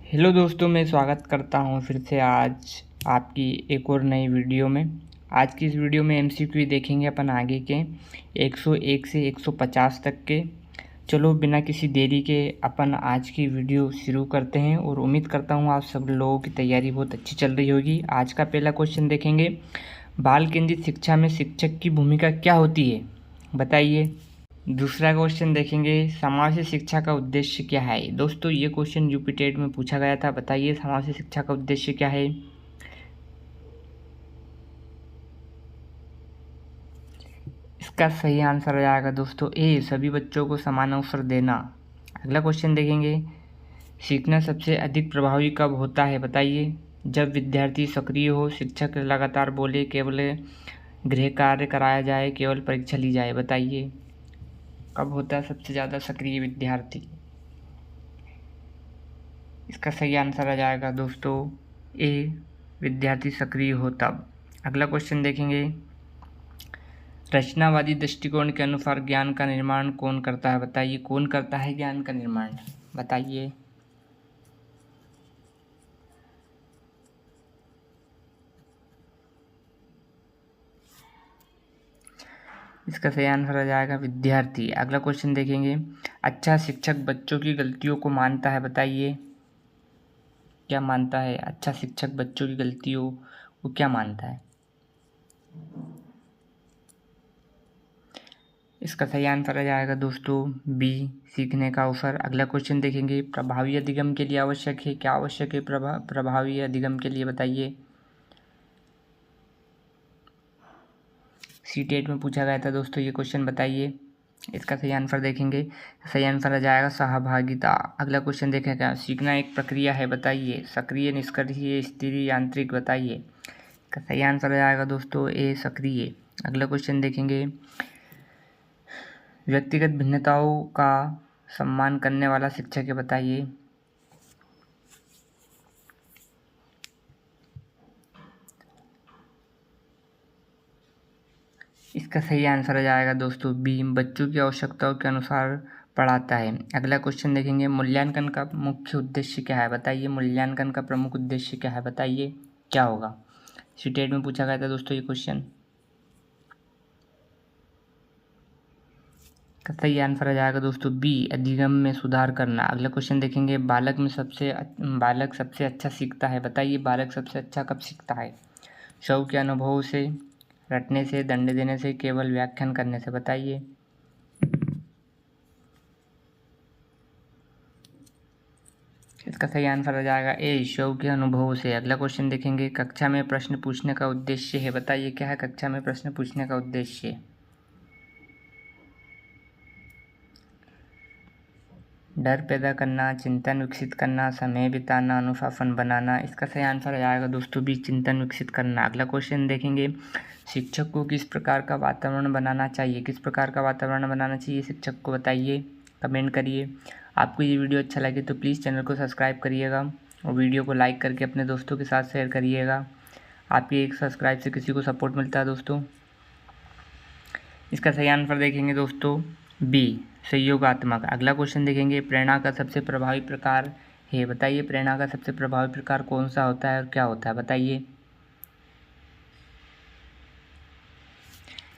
Hello दोस्तों, मैं स्वागत करता हूं फिर से आज आपकी एक और नई वीडियो में। आज की इस वीडियो में एमसीक्यू देखेंगे अपन आगे के 101 से 150 तक के। चलो बिना किसी देरी के अपन आज की वीडियो शुरू करते हैं और उम्मीद करता हूं आप सब लोगों की तैयारी बहुत अच्छी चल रही होगी। आज का पहला क्वेश्चन देखेंगे, बाल केंद्रित शिक्षा में शिक्षक की भूमिका क्या होती है, बताइए। दूसरा क्वेश्चन देखेंगे, समावेशी शिक्षा का उद्देश्य क्या है। दोस्तों ये क्वेश्चन यूपी टेट में पूछा गया था, बताइए समावेशी शिक्षा का उद्देश्य क्या है। इसका सही आंसर हो जाएगा दोस्तों ए, सभी बच्चों को समान अवसर देना। अगला क्वेश्चन देखेंगे, सीखना सबसे अधिक प्रभावी कब होता है, बताइए। जब विद्यार्थी सक्रिय हो, शिक्षक लगातार बोले, केवल गृह कार्य कराया जाए, केवल परीक्षा ली जाए, बताइए कब होता है सबसे ज़्यादा सक्रिय विद्यार्थी। इसका सही आंसर आ जाएगा दोस्तों ए, विद्यार्थी सक्रिय हो तब। अगला क्वेश्चन देखेंगे, रचनावादी दृष्टिकोण के अनुसार ज्ञान का निर्माण कौन करता है, बताइए कौन करता है ज्ञान का निर्माण, बताइए। इसका सही आंसर आ जाएगा विद्यार्थी। अगला क्वेश्चन देखेंगे, अच्छा शिक्षक बच्चों की गलतियों को मानता है, बताइए क्या मानता है। अच्छा शिक्षक बच्चों की गलतियों को क्या मानता है। इसका सही आंसर आ जाएगा दोस्तों बी, सीखने का अवसर। अगला क्वेश्चन देखेंगे, प्रभावी अधिगम के लिए आवश्यक है, क्या आवश्यक है प्रभावी अधिगम के लिए, बताइए। सीटेट में पूछा गया था दोस्तों ये क्वेश्चन, बताइए। इसका सही आंसर देखेंगे, सही आंसर आ जाएगा सहभागिता। अगला क्वेश्चन देखेंगे, सीखना एक प्रक्रिया है, बताइए। सक्रिय, निष्क्रिय, स्थिर, यांत्रिक, बताइए। इसका सही आंसर आ जाएगा दोस्तों ए, सक्रिय। अगला क्वेश्चन देखेंगे, व्यक्तिगत भिन्नताओं का सम्मान करने वाला शिक्षक है, बताइए। इसका सही आंसर आ जाएगा दोस्तों बी, बच्चों की आवश्यकताओं के अनुसार पढ़ाता है। अगला क्वेश्चन देखेंगे, मूल्यांकन का मुख्य उद्देश्य क्या है, बताइए। मूल्यांकन का प्रमुख उद्देश्य क्या है, बताइए क्या होगा। सीटेट में पूछा गया था दोस्तों ये क्वेश्चन। का सही आंसर आ जाएगा दोस्तों बी, अधिगम में सुधार करना। अगला क्वेश्चन देखेंगे, बालक सबसे अच्छा सीखता है, बताइए बालक सबसे अच्छा कब सीखता है। शौक के अनुभव से, रटने से, दंड देने से, केवल व्याख्यान करने से, बताइए। इसका सही आंसर आ जाएगा ए, शौक के अनुभव से। अगला क्वेश्चन देखेंगे, कक्षा में प्रश्न पूछने का उद्देश्य है, बताइए क्या है कक्षा में प्रश्न पूछने का उद्देश्य। डर पैदा करना, चिंतन विकसित करना, समय बिताना, अनुशासन बनाना। इसका सही आंसर आ जाएगा दोस्तों बी, चिंतन विकसित करना। अगला क्वेश्चन देखेंगे, शिक्षक को किस प्रकार का वातावरण बनाना चाहिए, किस प्रकार का वातावरण बनाना चाहिए शिक्षक को, बताइए, कमेंट करिए। आपको ये वीडियो अच्छा लगे तो प्लीज़ चैनल को सब्सक्राइब करिएगा और वीडियो को लाइक करके अपने दोस्तों के साथ शेयर करिएगा। आपके एक सब्सक्राइब से किसी को सपोर्ट मिलता है दोस्तों। इसका सही आंसर देखेंगे दोस्तों बी, सहयोगात्मक। अगला क्वेश्चन देखेंगे, प्रेरणा का सबसे प्रभावी प्रकार है, बताइए प्रेरणा का सबसे प्रभावी प्रकार कौन सा होता है और क्या होता है, बताइए।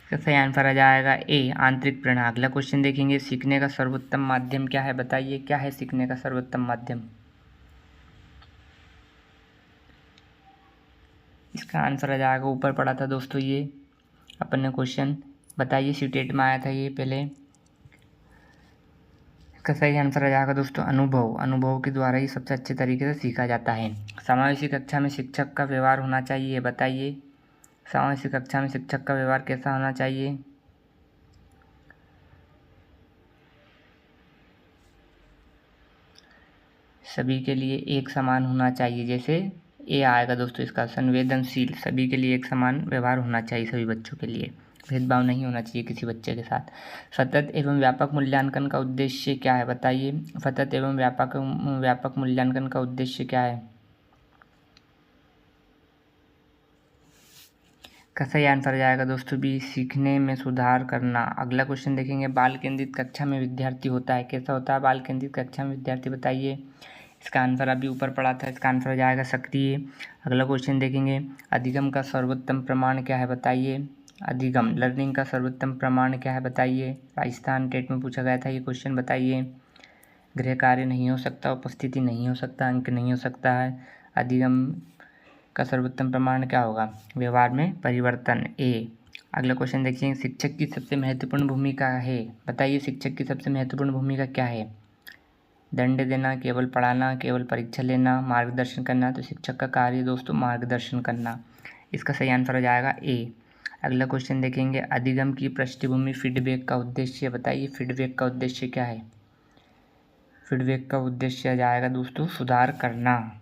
इसका सही आंसर आ जाएगा ए, आंतरिक प्रेरणा। अगला क्वेश्चन देखेंगे, सीखने का सर्वोत्तम माध्यम क्या है, बताइए क्या है सीखने का सर्वोत्तम माध्यम। इसका आंसर आ जाएगा, ऊपर पढ़ा था दोस्तों ये अपन ने क्वेश्चन, बताइए सीटेट में आया था ये पहले। इसका सही आंसर आ जाएगा दोस्तों अनुभव। अनुभव के द्वारा ही सबसे अच्छे तरीके से सीखा जाता है। समावेशी कक्षा में शिक्षक का व्यवहार होना चाहिए, बताइए समावेशी कक्षा में शिक्षक का व्यवहार कैसा होना चाहिए। सभी के लिए एक समान होना चाहिए, जैसे ए आएगा दोस्तों इसका, संवेदनशील, सभी के लिए एक समान व्यवहार होना चाहिए, सभी बच्चों के लिए भेदभाव नहीं होना चाहिए किसी बच्चे के साथ। सतत एवं व्यापक मूल्यांकन का उद्देश्य क्या है, बताइए। सतत एवं व्यापक मूल्यांकन का उद्देश्य क्या है। का सही आंसर जाएगा दोस्तों बी, सीखने में सुधार करना। अगला क्वेश्चन देखेंगे, बाल केंद्रित कक्षा में विद्यार्थी होता है, कैसा होता है बाल केंद्रित कक्षा में विद्यार्थी, बताइए। इसका आंसर अभी ऊपर पड़ा था, इसका आंसर हो जाएगा सक्रिय। अगला क्वेश्चन देखेंगे, अधिगम का सर्वोत्तम प्रमाण क्या है बताइए। अधिगम लर्निंग का सर्वोत्तम प्रमाण क्या है बताइए। राजस्थान टेट में पूछा गया था ये क्वेश्चन, बताइए। गृह कार्य नहीं हो सकता, उपस्थिति नहीं हो सकता, अंक नहीं हो सकता है। अधिगम का सर्वोत्तम प्रमाण क्या होगा, व्यवहार में परिवर्तन, ए। अगला क्वेश्चन देखिए, शिक्षक की सबसे महत्वपूर्ण भूमिका है बताइए। शिक्षक की सबसे महत्वपूर्ण भूमिका क्या है। दंड देना, केवल पढ़ाना, केवल परीक्षा लेना, मार्गदर्शन करना। तो शिक्षक का कार्य दोस्तों मार्गदर्शन करना, इसका सही आंसर हो जाएगा ए। अगला क्वेश्चन देखेंगे, अधिगम की पृष्ठभूमि फीडबैक का उद्देश्य बताइए। फीडबैक का उद्देश्य क्या है। फीडबैक का उद्देश्य जाएगा दोस्तों सुधार करना,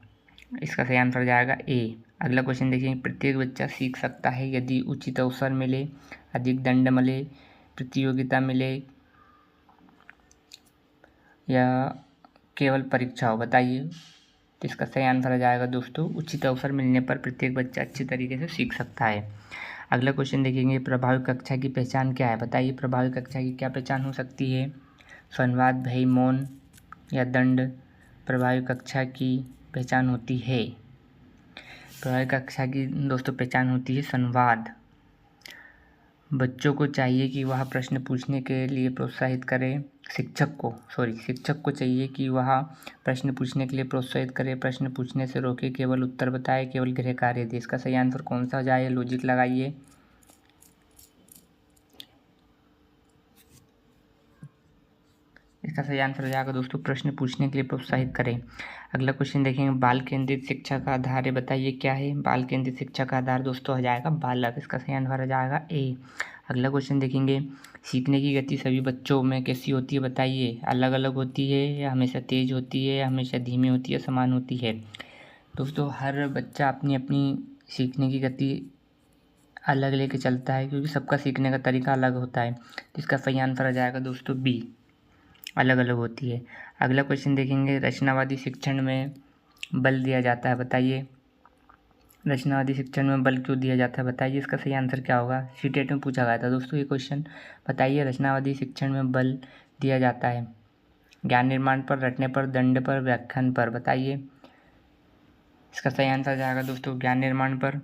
इसका सही आंसर हो जाएगा ए। अगला क्वेश्चन देखेंगे, प्रत्येक बच्चा सीख सकता है यदि उचित अवसर मिले, अधिक दंड मिले, प्रतियोगिता मिले या केवल परीक्षा हो बताइए। तो इसका सही आंसर आ जाएगा दोस्तों उचित अवसर मिलने पर प्रत्येक बच्चा अच्छी तरीके से सीख सकता है। अगला क्वेश्चन देखेंगे, प्रभावी कक्षा की पहचान क्या है बताइए। प्रभावी कक्षा की क्या पहचान हो सकती है। संवाद, भय, मौन या दंड। प्रभावी कक्षा की पहचान होती है, प्रभावी कक्षा की दोस्तों पहचान होती है संवाद। बच्चों को चाहिए कि वह प्रश्न पूछने के लिए प्रोत्साहित करें। शिक्षक को चाहिए कि वह प्रश्न पूछने के लिए प्रोत्साहित करे, प्रश्न पूछने से रोके, केवल उत्तर बताए, केवल गृह कार्य दे। इसका सही आंसर कौन सा हो जाए, लॉजिक लगाइए। इसका सही आंसर हो जाएगा दोस्तों प्रश्न पूछने के लिए प्रोत्साहित करें। अगला क्वेश्चन देखेंगे, बाल केंद्रित शिक्षा का आधार है बताइए क्या है। बाल केंद्रित शिक्षा का आधार दोस्तों हो जाएगा बालक, इसका सही आंसर हो जाएगा ए। अगला क्वेश्चन देखेंगे, सीखने की गति सभी बच्चों में कैसी होती है बताइए। अलग अलग होती है या हमेशा तेज होती है या हमेशा धीमी होती है, समान होती है। दोस्तों हर बच्चा अपनी अपनी सीखने की गति अलग लेके चलता है, क्योंकि सबका सीखने का तरीका अलग होता है। तो इसका सही आंसर आ जाएगा दोस्तों बी, अलग अलग होती है। अगला क्वेश्चन देखेंगे, रचनावादी शिक्षण में बल दिया जाता है बताइए। रचनावादी शिक्षण में बल क्यों दिया जाता है बताइए। इसका सही आंसर क्या होगा, सीटेट में पूछा गया था दोस्तों ये क्वेश्चन, बताइए। रचनावादी शिक्षण में बल दिया जाता है ज्ञान निर्माण पर, रटने पर, दंड पर, व्याख्यान पर, बताइए। इसका सही आंसर जाएगा दोस्तों ज्ञान निर्माण पर।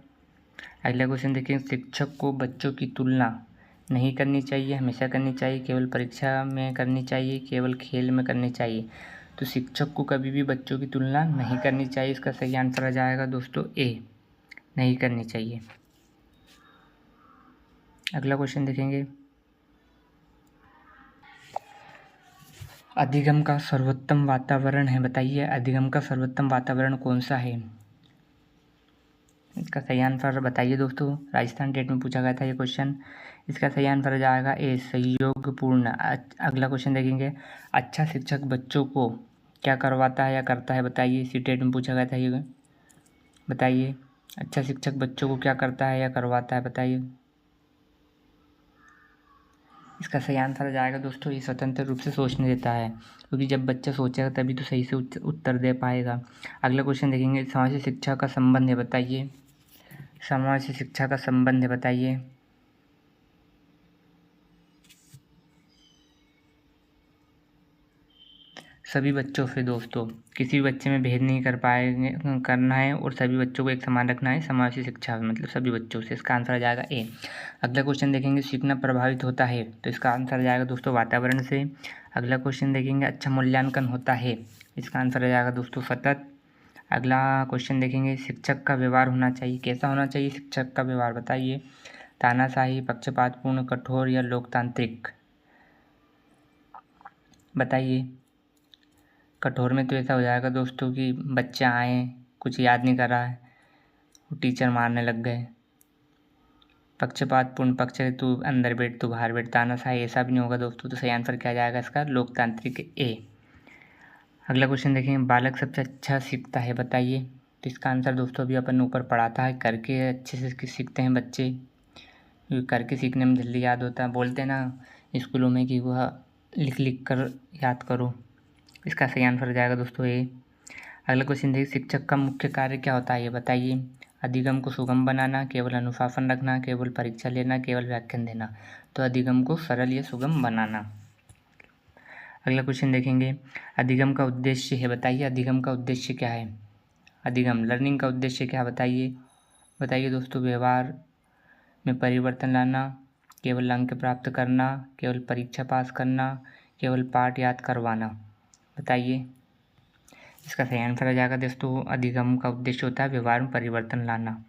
अगला क्वेश्चन देखिए, शिक्षक को बच्चों की तुलना नहीं करनी चाहिए, हमेशा करनी चाहिए, केवल परीक्षा में करनी चाहिए, केवल खेल में करनी चाहिए। तो शिक्षक को कभी भी बच्चों की तुलना नहीं करनी चाहिए, इसका सही आंसर आ जाएगा दोस्तों ए, नहीं करनी चाहिए। अगला क्वेश्चन देखेंगे, अधिगम का सर्वोत्तम वातावरण है बताइए। अधिगम का सर्वोत्तम वातावरण कौन सा है, इसका सही आंसर बताइए दोस्तों। राजस्थान टेट में पूछा गया था ये क्वेश्चन, इसका सही आंसर जाएगा ए, सहयोगपूर्ण। अगला क्वेश्चन देखेंगे, अच्छा शिक्षक बच्चों को क्या करवाता है या करता है बताइए। सी टेट में पूछा गया था ये, बताइए। अच्छा शिक्षक बच्चों को क्या करता है या करवाता है बताइए। इसका सही आंसर जाएगा दोस्तों ये स्वतंत्र रूप से सोचने देता है, क्योंकि जब बच्चा सोचेगा तभी तो सही से उत्तर दे पाएगा। अगला क्वेश्चन देखेंगे, समाज से शिक्षा का संबंध है बताइए। समाज से शिक्षा का संबंध है बताइए। सभी बच्चों से दोस्तों, किसी भी बच्चे में भेद नहीं कर पाएंगे करना है, और सभी बच्चों को एक समान रखना है। समावेशी शिक्षा मतलब सभी बच्चों से, इसका आंसर आ जाएगा ए। अगला क्वेश्चन देखेंगे, सीखना प्रभावित होता है, तो इसका आंसर आ जाएगा दोस्तों वातावरण से। अगला क्वेश्चन देखेंगे, अच्छा मूल्यांकन होता है, इसका आंसर आ जाएगा दोस्तों सतत। अगला क्वेश्चन देखेंगे, शिक्षक का व्यवहार होना चाहिए, कैसा होना चाहिए शिक्षक का व्यवहार बताइए। तानाशाही, पक्षपातपूर्ण, कठोर या लोकतांत्रिक, बताइए। कठोर में तो ऐसा हो जाएगा दोस्तों कि बच्चे आए, कुछ याद नहीं कर रहा है, टीचर मारने लग गए। पक्षपातपूर्ण, पक्ष तू अंदर बैठ तू बाहर बैठ, तानाशाही, ऐसा भी नहीं होगा दोस्तों। तो सही आंसर क्या जाएगा इसका, लोकतांत्रिक ए। अगला क्वेश्चन देखेंगे, बालक सबसे अच्छा सीखता है बताइए। तो इसका आंसर दोस्तों अभी अपन ऊपर पढ़ा था, करके अच्छे से सीखते हैं बच्चे, क्योंकि करके सीखने में जल्दी याद होता है। बोलते हैं ना स्कूलों में कि वह लिख लिख कर याद करो, इसका सही आंसर हो जाएगा दोस्तों ए। अगला क्वेश्चन देखिए, शिक्षक का मुख्य कार्य क्या होता है ये बताइए। अधिगम को सुगम बनाना, केवल अनुशासन रखना, केवल परीक्षा लेना, केवल व्याख्यान देना। तो अधिगम को सरल या सुगम बनाना। अगला क्वेश्चन देखेंगे, अधिगम का उद्देश्य है, बताइए अधिगम का उद्देश्य क्या है। अधिगम लर्निंग का उद्देश्य क्या बताइए दोस्तों। व्यवहार में परिवर्तन लाना, केवल अंक प्राप्त करना, केवल परीक्षा पास करना, केवल पाठ याद करवाना, बताइए। इसका सही आंसर आ जाएगा दोस्तों, अधिगम का उद्देश्य होता है व्यवहार में परिवर्तन लाना।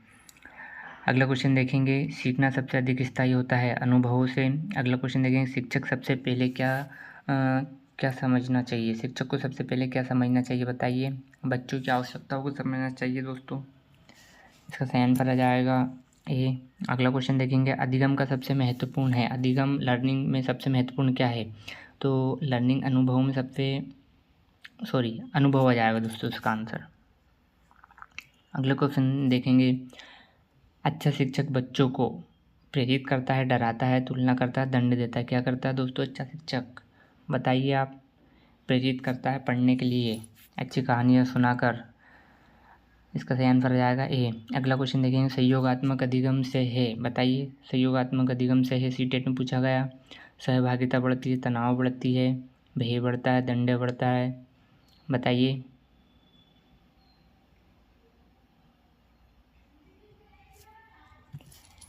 अगला क्वेश्चन देखेंगे, सीखना सबसे अधिक स्थायी होता है अनुभवों से। अगला क्वेश्चन देखेंगे, शिक्षक सबसे पहले क्या समझना चाहिए। शिक्षक को सबसे पहले क्या समझना चाहिए, बताइए। बच्चों की आवश्यकताओं को समझना चाहिए दोस्तों। इसका सही आंसर आ जाएगा ए। अगला क्वेश्चन देखेंगे, अधिगम का सबसे महत्वपूर्ण है, अधिगम लर्निंग में सबसे महत्वपूर्ण क्या है। तो लर्निंग अनुभव में अनुभव आ जाएगा दोस्तों इसका आंसर। अगला क्वेश्चन देखेंगे, अच्छा शिक्षक बच्चों को प्रेरित करता है, डराता है, तुलना करता है, दंड देता है। क्या करता है दोस्तों अच्छा शिक्षक, बताइए आप। प्रेरित करता है पढ़ने के लिए, अच्छी कहानियाँ सुनाकर। इसका सही आंसर आ जाएगा ए। अगला क्वेश्चन देखेंगे, सहयोगात्मक अधिगम से है, बताइए। सहयोगात्मक अधिगम से है, सीटेट में पूछा गया। सहभागिता बढ़ती है, तनाव बढ़ती है, भय बढ़ता है, दंड बढ़ता है, बताइए।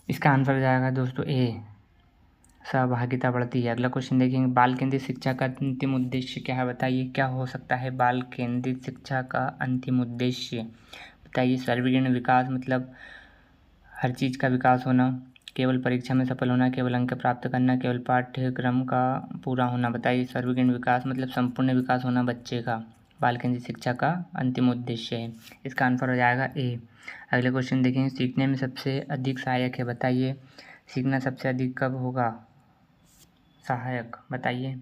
इसका आंसर आ जाएगा दोस्तों ए, सहभागिता बढ़ती है। अगला क्वेश्चन देखेंगे, बाल केंद्रित शिक्षा का अंतिम उद्देश्य क्या है, बताइए। क्या हो सकता है बाल केंद्रित शिक्षा का अंतिम उद्देश्य, बताइए। सर्वगुण विकास मतलब हर चीज़ का विकास होना, केवल परीक्षा में सफल होना, केवल अंक प्राप्त करना, केवल पाठ्यक्रम का पूरा होना, बताइए। सर्वगुण विकास मतलब संपूर्ण विकास होना बच्चे का बाल केंद्रित शिक्षा का अंतिम उद्देश्य है। इसका आंसर हो जाएगा ए। अगले क्वेश्चन देखेंगे, सीखने में सबसे अधिक सहायक है, बताइए। सीखना सबसे अधिक कब होगा सहायक, बताइए।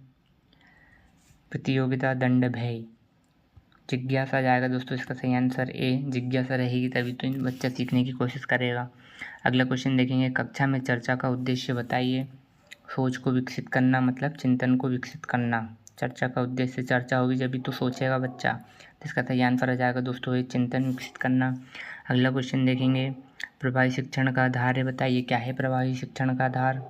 प्रतियोगिता, दंड, भय, जिज्ञासा जाएगा दोस्तों इसका सही आंसर ए। जिज्ञासा रहेगी तभी तो बच्चा सीखने की कोशिश करेगा। अगला क्वेश्चन देखेंगे, कक्षा में चर्चा का उद्देश्य बताइए। सोच को विकसित करना मतलब चिंतन को विकसित करना। चर्चा का उद्देश्य, चर्चा होगी जब भी तो सोचेगा बच्चा, तो इसका सही आंसर आ जाएगा दोस्तों ये, चिंतन विकसित करना। अगला क्वेश्चन देखेंगे, प्रभावी शिक्षण का आधार है, बताइए। क्या है प्रभावी शिक्षण का आधार।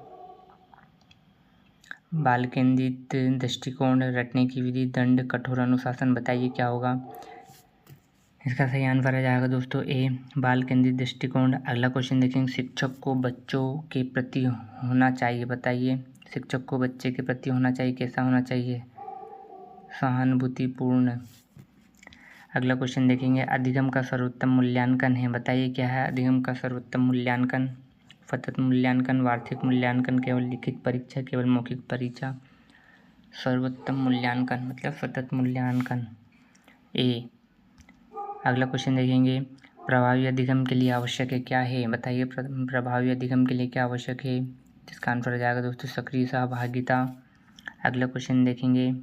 बाल केंद्रित दृष्टिकोण, रटने की विधि, दंड, कठोर अनुशासन, बताइए क्या होगा। इसका सही आंसर आ जाएगा दोस्तों ए, बाल केंद्रित दृष्टिकोण। अगला क्वेश्चन देखेंगे, शिक्षक को बच्चों के प्रति होना चाहिए, बताइए। शिक्षक को बच्चे के प्रति होना चाहिए, कैसा होना चाहिए, सहानुभूतिपूर्ण। अगला क्वेश्चन देखेंगे, अधिगम का सर्वोत्तम मूल्यांकन है, बताइए क्या है अधिगम का सर्वोत्तम मूल्यांकन। सतत मूल्यांकन, वार्षिक मूल्यांकन, केवल लिखित परीक्षा, केवल मौखिक परीक्षा। सर्वोत्तम मूल्यांकन मतलब सतत मूल्यांकन ए। अगला क्वेश्चन देखेंगे, प्रभावी अधिगम के लिए आवश्यक है, क्या है, बताइए। प्रभावी अधिगम के लिए क्या आवश्यक है, जिसका आंसर आ जाएगा दोस्तों सक्रिय सहभागिता। अगला क्वेश्चन देखेंगे,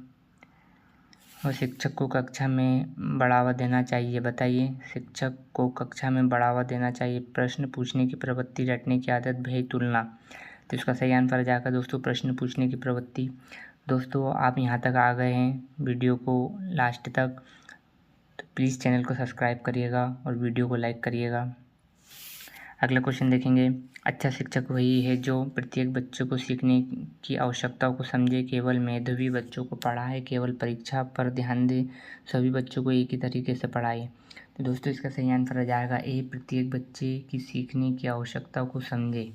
और शिक्षक को कक्षा में बढ़ावा देना चाहिए, बताइए। शिक्षक को कक्षा में बढ़ावा देना चाहिए। प्रश्न पूछने की प्रवृत्ति, रटने की आदत, भय, तुलना, तो इसका सही आंसर आ जाएगा दोस्तों प्रश्न पूछने की प्रवृत्ति। दोस्तों आप यहाँ तक आ गए हैं वीडियो को लास्ट तक, तो प्लीज़ चैनल को सब्सक्राइब करिएगा और वीडियो को लाइक करिएगा। अगला क्वेश्चन देखेंगे, अच्छा शिक्षक वही है जो प्रत्येक बच्चे को सीखने की आवश्यकताओं को समझे, केवल मेधावी बच्चों को पढ़ाए, केवल परीक्षा पर ध्यान दे, सभी बच्चों को एक ही तरीके से पढ़ाए। तो दोस्तों इसका सही आंसर आ जाएगा ए, प्रत्येक बच्चे की सीखने की आवश्यकताओं को समझे।